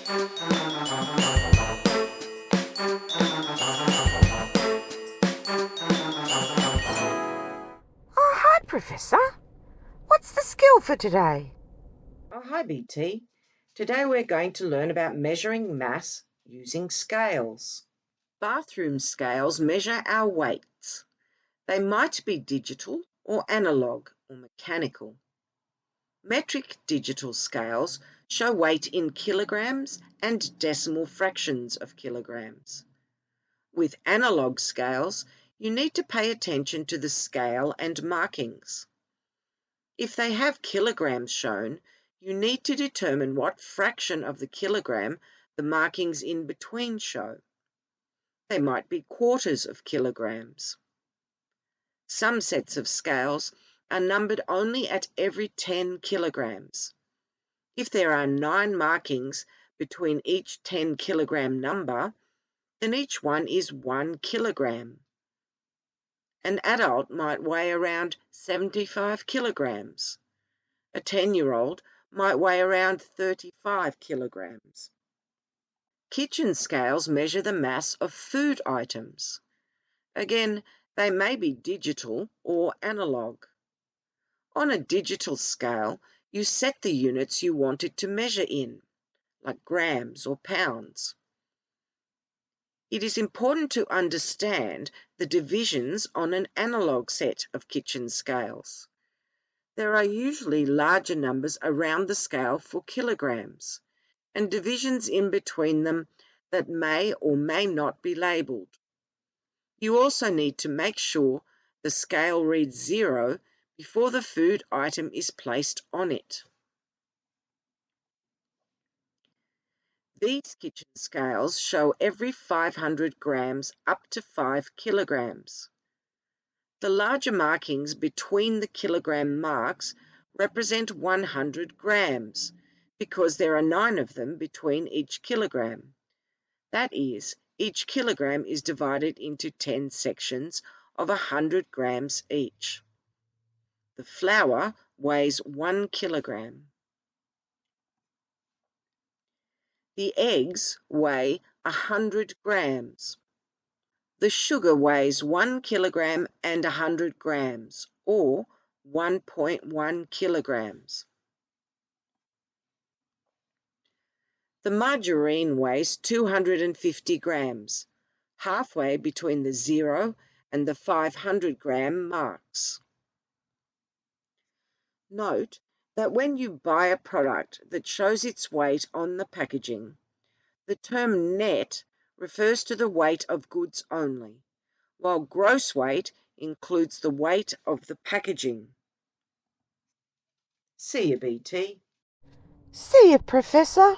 Oh, hi, Professor. What's the skill for today? Oh, hi BT. Today we're going to learn about measuring mass using scales. Bathroom scales measure our weights. They might be digital or analog or mechanical. Metric digital scales show weight in kilograms and decimal fractions of kilograms. With analog scales, you need to pay attention to the scale and markings. If they have kilograms shown, you need to determine what fraction of the kilogram the markings in between show. They might be quarters of kilograms. Some sets of scales are numbered only at every 10 kilograms. If there are 9 markings between each 10 kilogram number, then each one is 1 kilogram. An adult might weigh around 75 kilograms. A 10-year-old might weigh around 35 kilograms. Kitchen scales measure the mass of food items. Again, they may be digital or analog. On a digital scale, you set the units you want it to measure in, like grams or pounds. It is important to understand the divisions on an analog set of kitchen scales. There are usually larger numbers around the scale for kilograms, and divisions in between them that may or may not be labelled. You also need to make sure the scale reads 0 before the food item is placed on it. These kitchen scales show every 500 grams up to 5 kilograms. The larger markings between the kilogram marks represent 100 grams because there are 9 of them between each kilogram. That is, each kilogram is divided into 10 sections of 100 grams each. The flour weighs 1 kilogram. The eggs weigh 100 grams. The sugar weighs 1 kilogram and 100 grams, or 1.1 kilograms. The margarine weighs 250 grams, halfway between the 0 and the 500-gram marks. Note that when you buy a product that shows its weight on the packaging, the term net refers to the weight of goods only, while gross weight includes the weight of the packaging. See you, BT. See you, Professor.